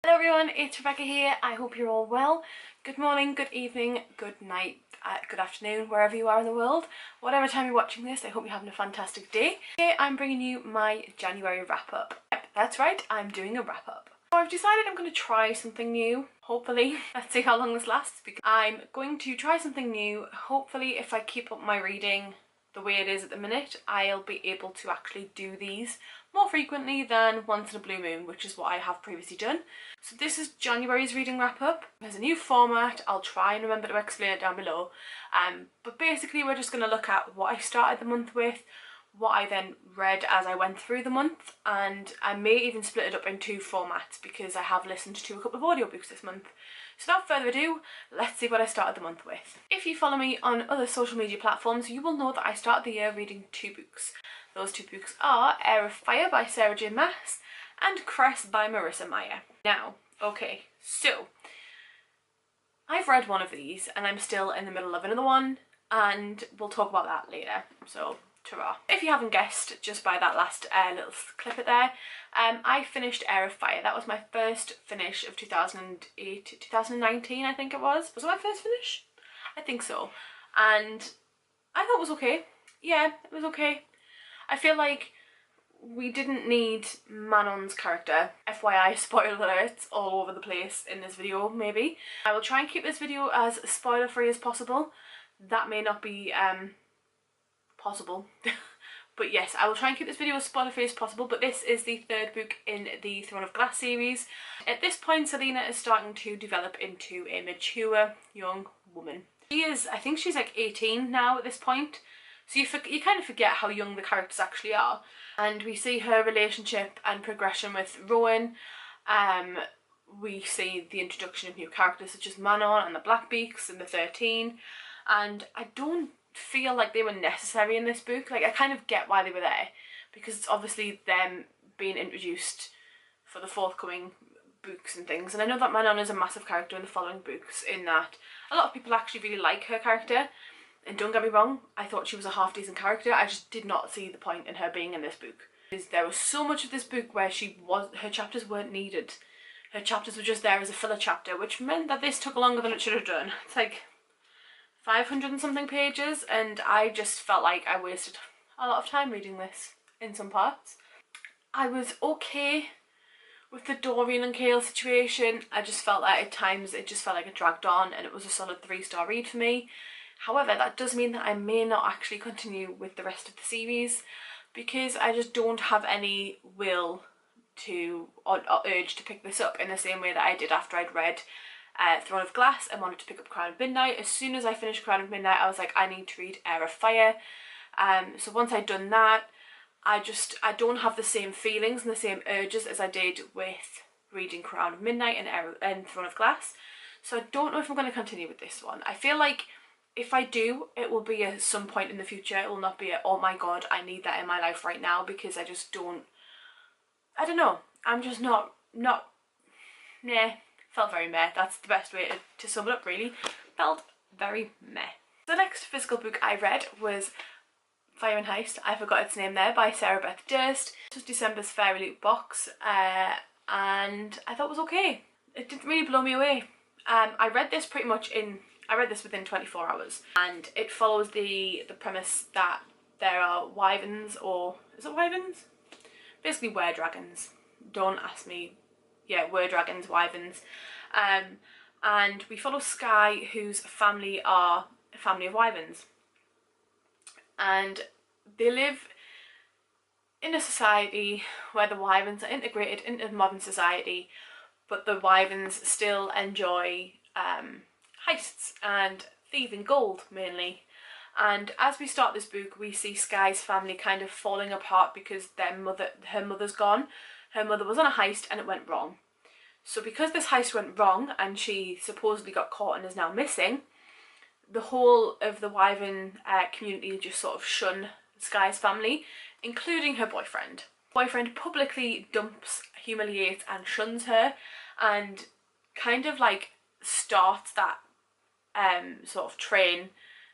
Hello everyone, it's Rebecca here. I hope you're all well. Good morning, good evening, good night, good afternoon, wherever you are in the world. Whatever time you're watching this, I hope you're having a fantastic day. Today I'm bringing you my January wrap-up. Yep, that's right, I'm doing a wrap-up. So I've decided I'm going to try something new, hopefully. Let's see how long this lasts, because I'm going to try something new. Hopefully if I keep up my reading the way it is at the minute, I'll be able to actually do these more frequently than once in a blue moon, which is what I have previously done. So this is January's reading wrap up. There's a new format. I'll try and remember to explain it down below. But basically we're just going to look at what I started the month with, what I then read as I went through the month, and I may even split it up in two formats because I have listened to a couple of audiobooks this month. So without further ado, let's see what I started the month with. If you follow me on other social media platforms, you will know that I started the year reading two books. Those two books are Heir of Fire by Sarah J Maas and Cress by Marissa Meyer. Now, okay, so I've read one of these and I'm still in the middle of another one, and we'll talk about that later, so ta-ra. If you haven't guessed just by that last little clip there, I finished Heir of Fire. That was my first finish of 2019 I think it was. Was it my first finish? I think so. And I thought it was okay. Yeah, it was okay. I feel like we didn't need Manon's character. FYI, spoiler alerts all over the place in this video, maybe. I will try and keep this video as spoiler free as possible. That may not be possible. But yes, I will try and keep this video as spoiler free as possible, but this is the third book in the Throne of Glass series. At this point, Selena is starting to develop into a mature young woman. She is, I think she's like 18 now at this point. So you kind of forget how young the characters actually are. And we see her relationship and progression with Rowan. We see the introduction of new characters such as Manon and the Blackbeaks and the 13. And I don't feel like they were necessary in this book. Like, I kind of get why they were there, because it's obviously them being introduced for the forthcoming books and things. And I know that Manon is a massive character in the following books, in that a lot of people actually really like her character. And don't get me wrong, I thought she was a half decent character. I just did not see the point in her being in this book. There was so much of this book where her chapters weren't needed. Her chapters were just there as a filler chapter, which meant that this took longer than it should have done. It's like 500 and something pages, and I just felt like I wasted a lot of time reading this in some parts. I was okay with the Dorian and Kale situation. I just felt that at times it just felt like it dragged on, and it was a solid 3-star read for me. However, that does mean that I may not actually continue with the rest of the series, because I just don't have any will to or urge to pick this up in the same way that I did after I'd read Throne of Glass and wanted to pick up Crown of Midnight. As soon as I finished Crown of Midnight, I was like, I need to read Heir of Fire. So once I'd done that, I don't have the same feelings and the same urges as I did with reading Crown of Midnight and Throne of Glass. So I don't know if I'm going to continue with this one. I feel like if I do, it will be at some point in the future. It will not be a, oh my god, I need that in my life right now, because I just don't, I don't know. I'm just not, nah. Felt very meh. That's the best way to sum it up, really. Felt very meh. The next physical book I read was Fire and Heist, I forgot its name there, by Sarah Beth Durst. It was December's Fairy Loot box, and I thought it was okay. It didn't really blow me away. I read this within 24 hours, and it follows the premise that there are wyverns, or is it wyverns? Basically were-dragons. Don't ask me. Yeah, were-dragons, wyverns. And we follow Skye, whose family are a family of wyverns. And they live in a society where the wyverns are integrated into modern society, but the wyverns still enjoy heists and thieving gold, mainly. And as we start this book, we see Skye's family kind of falling apart because her mother's gone. Her mother was on a heist and it went wrong. So because this heist went wrong and she supposedly got caught and is now missing, the whole of the wyvern community just sort of shun Skye's family, including her boyfriend. Boyfriend publicly dumps, humiliates and shuns her, and kind of like starts that sort of train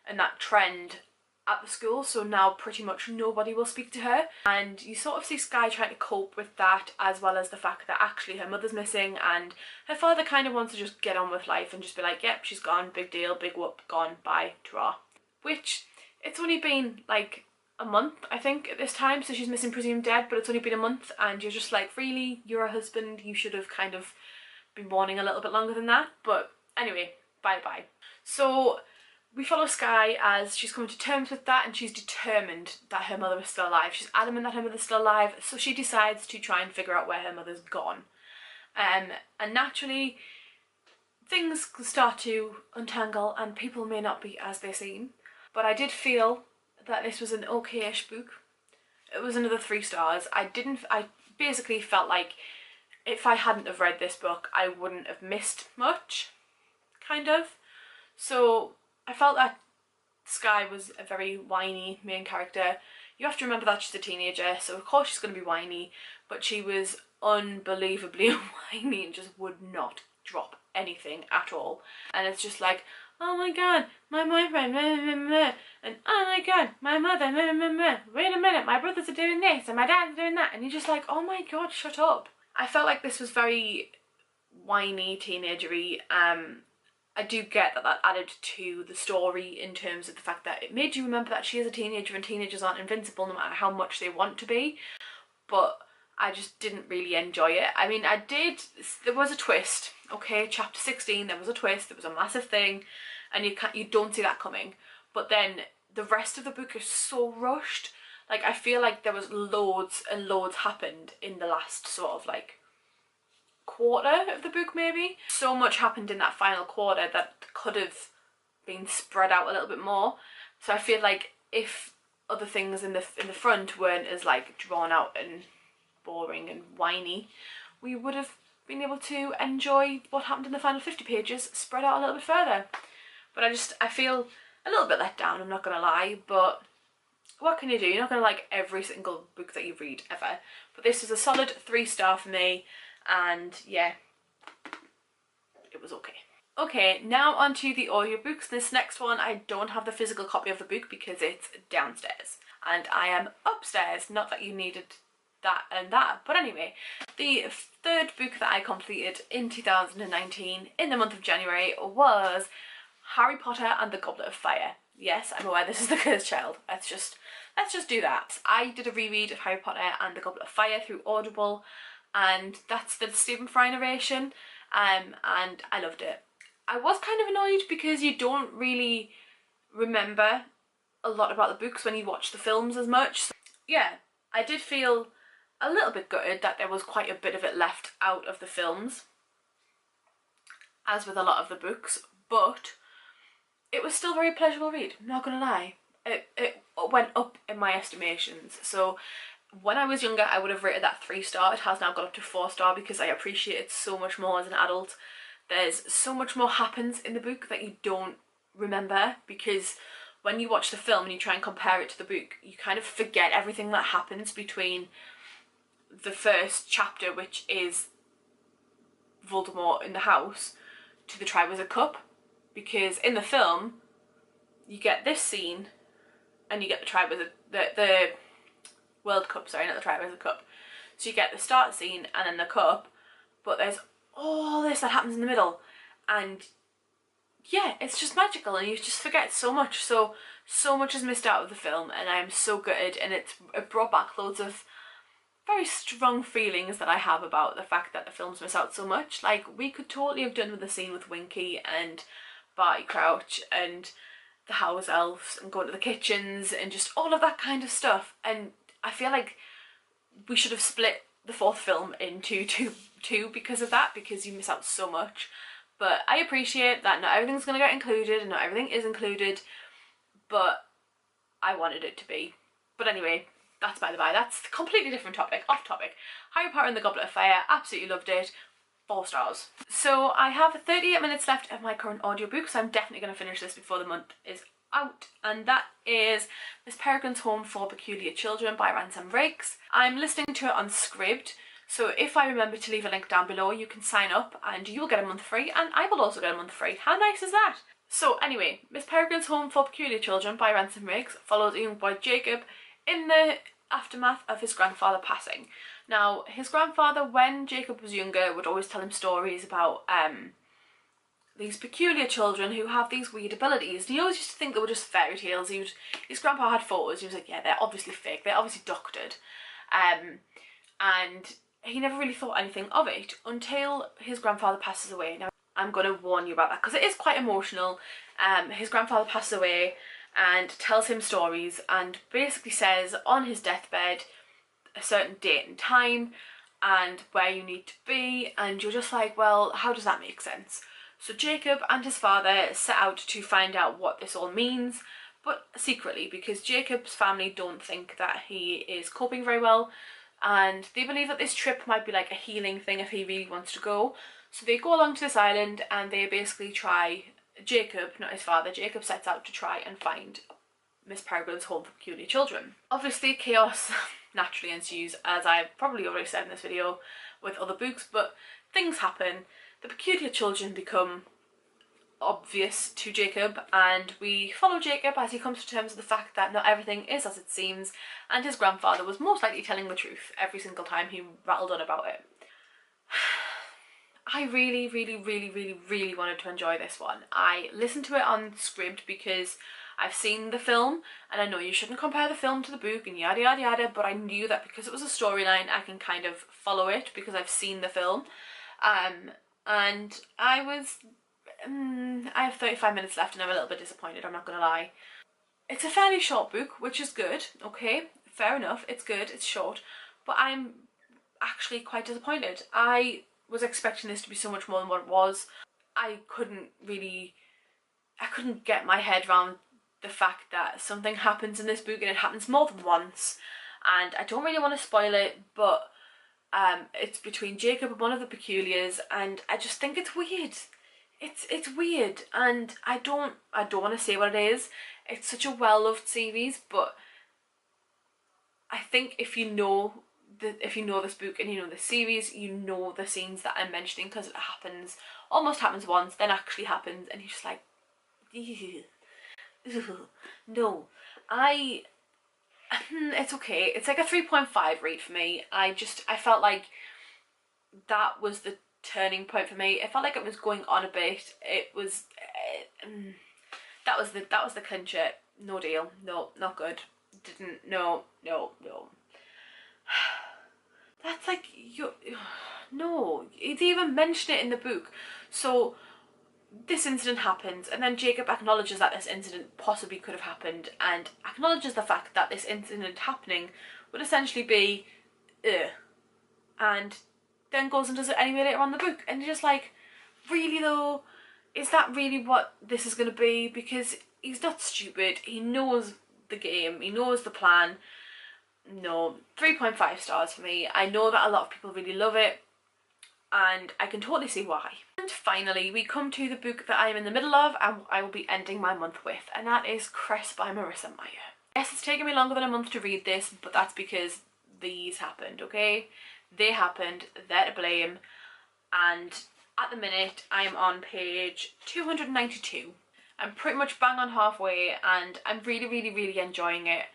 and that trend at the school, so now pretty much nobody will speak to her, and you sort of see Skye trying to cope with that, as well as the fact that actually her mother's missing and her father kind of wants to just get on with life and just be like, yep, she's gone, big deal, big whoop, gone, bye, ta-ra. Which, it's only been like a month, I think, at this time, so she's missing presumed dead, but it's only been a month, and you're just like, really, you're a husband, you should have kind of been mourning a little bit longer than that. But anyway, bye. So we follow Skye as she's coming to terms with that, and she's determined that her mother is still alive. She's adamant that her mother's still alive, so she decides to try and figure out where her mother's gone. And naturally, things start to untangle, and people may not be as they seem. But I did feel that this was an okay-ish book. It was another 3 stars. I basically felt like if I hadn't have read this book, I wouldn't have missed much, kind of. So I felt that Skye was a very whiny main character. You have to remember that she's a teenager, so of course she's going to be whiny, but she was unbelievably whiny and just would not drop anything at all. And it's just like, oh my god, my boyfriend, and oh my god, my mother, wait a minute, my brothers are doing this and my dad's doing that, and you're just like, oh my god, shut up. I felt like this was very whiny, teenagery. I do get that added to the story in terms of the fact that it made you remember that she is a teenager and teenagers aren't invincible no matter how much they want to be, but I just didn't really enjoy it. I mean, there was a twist, okay, chapter 16, there was a twist, there was a massive thing, and you don't see that coming, but then the rest of the book is so rushed. Like, I feel like there was loads and loads happened in the last sort of like quarter of the book, maybe. So much happened in that final quarter that could have been spread out a little bit more. So I feel like if other things in the front weren't as like drawn out and boring and whiny, we would have been able to enjoy what happened in the final 50 pages spread out a little bit further. But I feel a little bit let down, I'm not gonna lie, but what can you do? You're not gonna like every single book that you read ever. But this is a solid 3 star for me. And yeah, it was okay. Okay, now onto the audiobooks. This next one, I don't have the physical copy of the book because it's downstairs and I am upstairs. Not that you needed that and that, but anyway, the 3rd book that I completed in 2019 in the month of January was Harry Potter and the Goblet of Fire. Yes, I'm aware this is the cursed child. Let's just do that. I did a reread of Harry Potter and the Goblet of Fire through Audible, and that's the Stephen Fry narration, and I loved it. I was kind of annoyed because you don't really remember a lot about the books when you watch the films as much. So, yeah, I did feel a little bit gutted that there was quite a bit of it left out of the films, as with a lot of the books, but it was still a very pleasurable read, I'm not gonna lie. It went up in my estimations. So when I was younger, I would have rated that 3 star. It has now got up to 4 star because I appreciate it so much more as an adult. There's so much more happens in the book that you don't remember, because when you watch the film and you try and compare it to the book, you kind of forget everything that happens between the first chapter, which is Voldemort in the house, to the Triwizard Cup. Because in the film, you get this scene and you get the Triwizard, the World Cup, sorry, not the Triwizard Cup. So you get the start scene and then the cup, but there's all this that happens in the middle, and yeah, it's just magical and you just forget so much. So much is missed out of the film, and I am so gutted, and it brought back loads of very strong feelings that I have about the fact that the films miss out so much. Like, we could totally have done with the scene with Winky and Barty Crouch and the house elves and going to the kitchens and just all of that kind of stuff, and I feel like we should have split the 4th film into two because of that, because you miss out so much. But I appreciate that not everything's going to get included and not everything is included, but I wanted it to be. But anyway, that's by the by, that's a completely different topic, off topic. Harry Potter and the Goblet of Fire, absolutely loved it, 4 stars. So I have 38 minutes left of my current audiobook, so I'm definitely going to finish this before the month is out, and that is Miss Peregrine's Home for Peculiar Children by Ransom Briggs. I'm listening to it on Scribd, so if I remember to leave a link down below, you can sign up and you'll get a month free, and I will also get a month free. How nice is that? So anyway, Miss Peregrine's Home for Peculiar Children by Ransom Riggs follows a young boy Jacob in the aftermath of his grandfather passing. Now, his grandfather, when Jacob was younger, would always tell him stories about these peculiar children who have these weird abilities. And he always used to think they were just fairy tales. His grandpa had photos. He was like, yeah, they're obviously fake. They're obviously doctored. And he never really thought anything of it until his grandfather passes away. Now, I'm going to warn you about that because it is quite emotional. His grandfather passes away and tells him stories and basically says on his deathbed a certain date and time and where you need to be, and you're just like, well, how does that make sense? So Jacob and his father set out to find out what this all means, but secretly, because Jacob's family don't think that he is coping very well, and they believe that this trip might be like a healing thing if he really wants to go. So they go along to this island and they basically try, Jacob, not his father, Jacob sets out to try and find Miss Peregrine's Home for Peculiar Children. Obviously chaos naturally ensues, as I've probably already said in this video with other books, but things happen. The peculiar children become obvious to Jacob, and we follow Jacob as he comes to terms with the fact that not everything is as it seems, and his grandfather was most likely telling the truth every single time he rattled on about it. I really wanted to enjoy this one. I listened to it on script because I've seen the film, and I know you shouldn't compare the film to the book and yada yada yada, but I knew that because it was a storyline I can kind of follow it because I've seen the film. And I have 35 minutes left and I'm a little bit disappointed, I'm not gonna lie. It's a fairly short book, which is good, okay, fair enough, it's good, it's short, but I'm actually quite disappointed. I was expecting this to be so much more than what it was. I couldn't get my head around the fact that something happens in this book and it happens more than once, and I don't really want to spoil it, but it's between Jacob and one of the peculiars, and I just think it's weird. It's weird, and I don't want to say what it is. It's such a well-loved series, but I think if you know this book and you know the series, you know the scenes that I'm mentioning because it almost happens once, then actually happens, and you're just like, no. It's okay. It's like a 3.5 read for me. I felt like that was the turning point for me. It felt like it was going on a bit. It was that was the clincher. No deal. No, not good. No. That's like, no, they even mention it in the book. So this incident happens, and then Jacob acknowledges that this incident possibly could have happened, and acknowledges the fact that this incident happening would essentially be and then goes and does it anyway later on in the book. And you're just like, really though? Is that really what this is going to be? Because he's not stupid, he knows the game, he knows the plan. No, 3.5 stars for me. I know that a lot of people really love it, and I can totally see why. And finally, we come to the book that I'm in the middle of and I will be ending my month with, and that is Cress by Marissa Meyer. Yes, it's taken me longer than a month to read this, but that's because these happened, okay? They happened, they're to blame, and at the minute I'm on page 292. I'm pretty much bang on halfway, and I'm really enjoying it.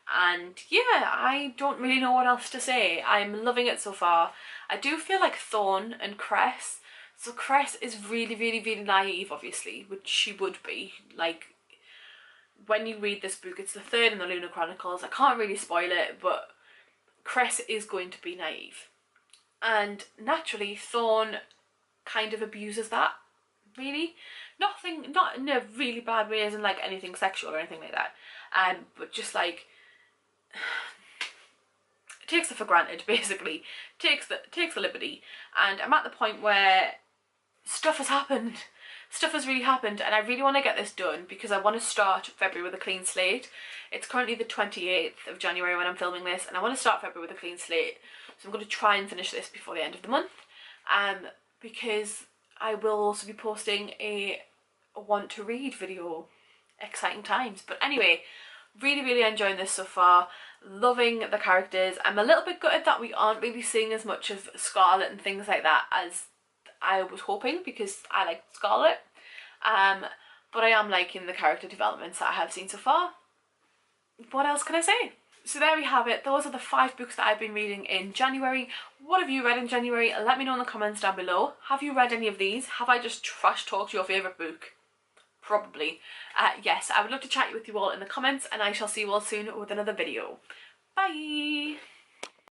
And yeah, I don't really know what else to say. I'm loving it so far. I do feel like Thorn and Cress. So Cress is really naive, obviously, which she would be. Like, when you read this book, it's the third in the Lunar Chronicles. I can't really spoil it, but Cress is going to be naive. And naturally, Thorn kind of abuses that, really. Not in a really bad way, as in like anything sexual or anything like that. But just like, takes it for granted, basically. Takes the liberty. And I'm at the point where stuff has happened. Stuff has really happened, and I really want to get this done because I want to start February with a clean slate. It's currently the 28th of January when I'm filming this, and I want to start February with a clean slate. So I'm going to try and finish this before the end of the month, because I will also be posting a want to read video. Exciting times. But anyway, really enjoying this so far. Loving the characters. I'm a little bit gutted that we aren't really seeing as much of Scarlet and things like that as I was hoping, because I like Scarlet. but I am liking the character developments that I have seen so far. What else can I say? So there we have it. Those are the 5 books that I've been reading in January. What have you read in January? Let me know in the comments down below. Have you read any of these? Have I just trash talked your favourite book? Probably. Yes, I would love to chat with you all in the comments, and I shall see you all soon with another video. Bye!